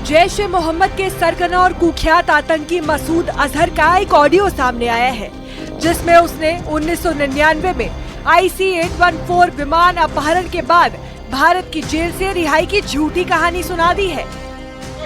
जैश ए मोहम्मद के सरगना और कुख्यात आतंकी मसूद अजहर का एक ऑडियो सामने आया है, जिसमें उसने 1999 में IC-814 विमान अपहरण के बाद भारत की जेल से रिहाई की झूठी कहानी सुना दी है।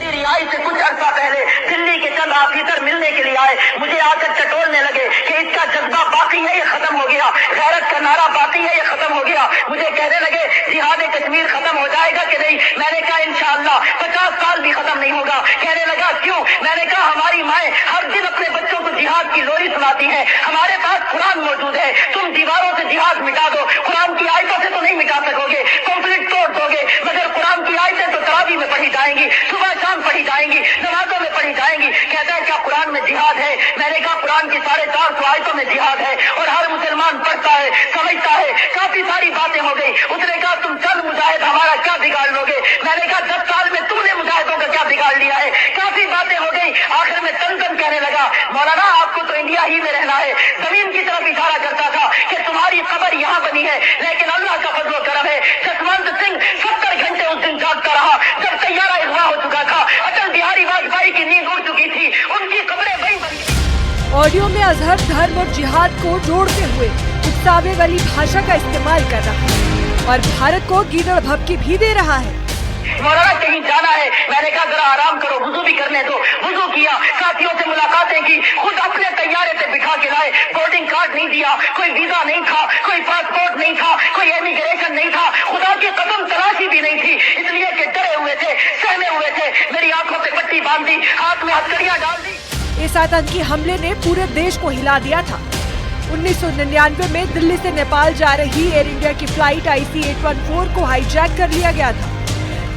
रिहाई से कुछ अर्सा पहले दिल्ली के चंद ऑफिसर मिलने के लिए आए, मुझे आकर टटोलने लगे कि इसका जज्बा बाकी है, ये खत्म हो गया, गैरत का नारा बाकी है, ये खत्म हो गया। मुझे कहने लगे जिहाद कश्मीर खत्म हो जाएगा कि नहीं? मैंने कहा इंशाअल्लाह 50 साल भी खत्म नहीं होगा। कहने लगा क्यों? मैंने कहा हमारी माएं हर दिन अपने बच्चों को जिहाद की लोरी सुनाती है, हमारे पास कुरान मौजूद है, तुम दीवारों से जिहाद मिटा दो, कुरान की आयतों से तो नहीं मिटा सकोगे, कॉन्फ्लिक्ट तोड़ दोगे, मगर कुरान की आयतें तो तरावी में पढ़ी जाएंगी, सुबह शाम पढ़ी जाएंगी, नमाजों में पढ़ी जाएंगी। कहता है क्या कुरान में जिहाद है? मैंने कहा कुरान की 450 आयतों में जिहाद है और हर मुसलमान पढ़ता है, समझता है। काफी सारी बातें हो गई। उसने कहा तुम चंद मुजाहिद हमारा क्या बिगाड़ लोगे? मैंने कहा 10 साल में तुमने मुजाहिदों का क्या बिगाड़ लिया है? काफी बातें हो गई। आखिर में तन कहने लगा मौलाना आपको तो इंडिया ही में रहना है। जमीन की तरफ इशारा करता था कि तुम्हारी कब्र यहाँ बनी है, लेकिन अल्लाह का फजल करम है जसवंत सिंह 70 घंटे उस दिन जागता रहा जब तैयारा अगवा हो चुका था। अटल बिहारी वाजपेयी की नींद उड़ चुकी थी, उनकी कब्रें वहीं बनी। ऑडियो में अजहर धर्म और जिहाद को जोड़ते हुए उकसावे वाली भाषा का इस्तेमाल कर रहा है और भारत को गीदड़ भभकी भी दे रहा है। मौलाना कहीं जाना है? मैंने कहा जरा आराम करो, वुजू भी करने दो। वुजू किया, साथियों से मुलाकातें की, खुद अपने तैयारे से बिठा के लाए। बोर्डिंग कार्ड नहीं दिया, कोई वीजा नहीं था, कोई पासपोर्ट नहीं था, कोई इमिग्रेशन नहीं था, खुदा की कसम तलाशी भी नहीं थी, इसलिए कि डरे हुए थे, सहमे हुए थे। मेरी आंखों पे पट्टी बांध दी, हाथ में हथकड़ियां डाल दी। इस आतंकी हमले ने पूरे देश को हिला दिया था। 1999 में दिल्ली से नेपाल जा रही एयर इंडिया की फ्लाइट IC-814 को हाईजैक कर लिया गया था।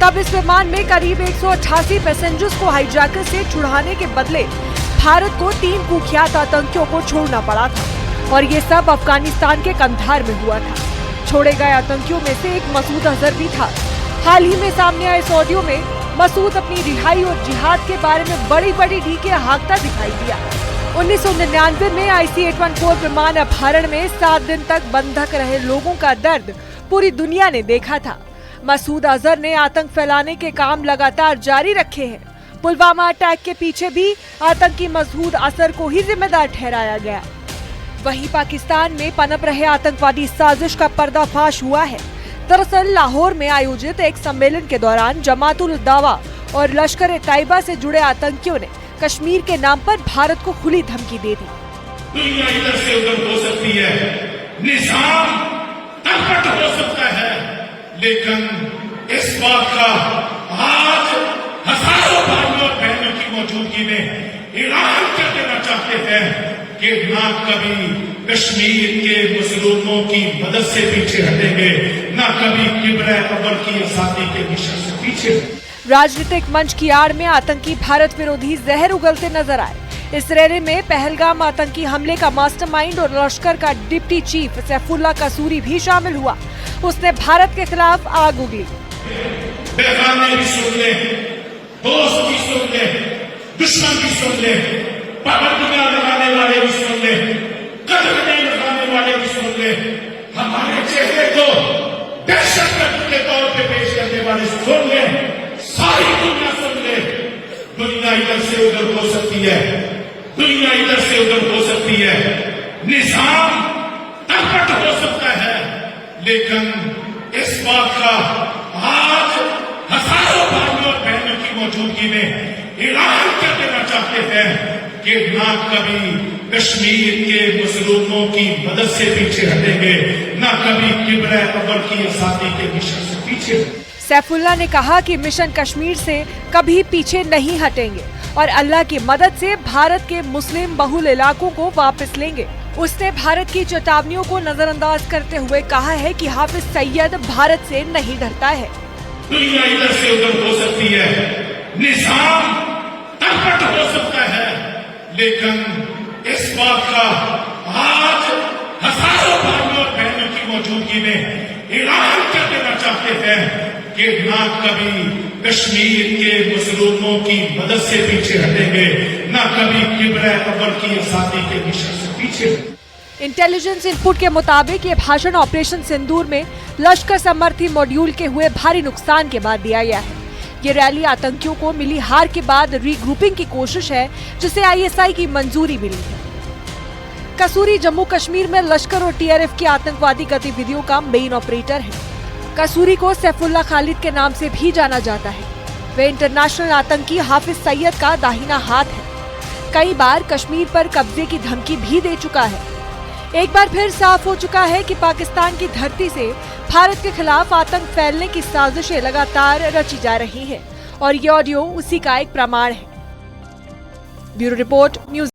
तब इस विमान में करीब 188 पैसेंजर्स को हाईजैकर से छुड़ाने के बदले भारत को 3 कुख्यात आतंकियों को छोड़ना पड़ा था और ये सब अफगानिस्तान के कंधार में हुआ था। छोड़े गए आतंकियों में से एक मसूद अजहर भी था। हाल ही में सामने आए इस ऑडियो में मसूद अपनी रिहाई और जिहाद के बारे में बड़ी बड़ी ढीकें हाँकता दिखाई दिया। 1999 में IC-814 विमान अपहरण में 7 दिन तक बंधक रहे लोगों का दर्द पूरी दुनिया ने देखा था। मसूद अजहर ने आतंक फैलाने के काम लगातार जारी रखे हैं। पुलवामा अटैक के पीछे भी आतंकी मसूद अजहर को ही जिम्मेदार ठहराया गया। वहीं पाकिस्तान में पनप रहे आतंकवादी साजिश का पर्दाफाश हुआ है। दरअसल लाहौर में आयोजित एक सम्मेलन के दौरान जमातुल दावा और लश्कर तैयबा से जुड़े आतंकियों ने कश्मीर के नाम पर भारत को खुली धमकी दे दी। दुनिया इधर से उधर हो सकती है, निजाम तलपट हो सकता है, लेकिन इस बात का आज हजारों भाइयों और बहनों की मौजूदगी में ऐलान कर देना चाहते हैं कि ना कभी कश्मीर के मुसलमानों की मदद से पीछे हटेंगे, ना कभी किब्र अव्वल की आजादी के मिशन से पीछे। राजनीतिक मंच की आड़ में आतंकी भारत विरोधी जहर उगलते नजर आए। इस रैली में पहलगाम आतंकी हमले का मास्टरमाइंड और लश्कर का डिप्टी चीफ सैफुल्लाह कसूरी भी शामिल हुआ। उसने भारत के खिलाफ आग उगली। बेगाने भी सुन ले, दोस्त भी सुन ले, दुश्मन भी सुन ले, पाबंदियां लगाने वाले भी सुन ले, कदम लगाने वाले भी सुन ले, हमारे चेहरे को दहशतगर्द के तौर पे पेश करने वाले सुन ले, सारी दुनिया सुन ले। दुनिया इधर से उधर हो सकती है, दुनिया इधर से उधर हो सकती है, निजाम तलपट हो सकता है, लेकिन इस बात का आज हजारों भाइयों और बहनों की मौजूदगी में ऐलान कर देना चाहते हैं कि ना कभी कश्मीर के मुसलमानों की मदद से पीछे हटेंगे, ना कभी किब्र अव्वल की आजादी के मिशन से पीछे। सैफुल्लाह ने कहा कि मिशन कश्मीर से कभी पीछे नहीं हटेंगे और अल्लाह की मदद से भारत के मुस्लिम बहुल इलाकों को वापस लेंगे। उसने भारत की चेतावनियों को नजरअंदाज करते हुए कहा है कि हाफिज सईद भारत से नहीं डरता है। दुनिया इधर से उधर हो सकती है, निजाम तलपट हो सकता है, लेकिन इस बात का आज हजारों भाइयों और बहनों की मौजूदगी में ऐलान कर देना चाहते हैं कि ना कभी कश्मीर के मुसलमानों की मदद से पीछे हटेंगे, ना कभी किब्र अव्वल की आजादी के मिशन से पीछे। इंटेलिजेंस इनपुट के मुताबिक ये भाषण ऑपरेशन सिंदूर में लश्कर समर्थी मॉड्यूल के हुए भारी नुकसान के बाद दिया गया है। ये रैली आतंकियों को मिली हार के बाद रीग्रुपिंग की कोशिश है, जिसे आईएसआई की मंजूरी मिली है। कसूरी जम्मू कश्मीर में लश्कर और टीआरएफ की आतंकवादी गतिविधियों का मेन ऑपरेटर है। कसूरी को सैफुल्लाह खालिद के नाम से भी जाना जाता है। वे इंटरनेशनल आतंकी हाफिज सईद का दाहिना हाथ है। कई बार कश्मीर पर कब्जे की धमकी भी दे चुका है। एक बार फिर साफ हो चुका है कि पाकिस्तान की धरती से भारत के खिलाफ आतंक फैलने की साजिशें लगातार रची जा रही हैं और ये ऑडियो उसी का एक प्रमाण है। Bureau report news.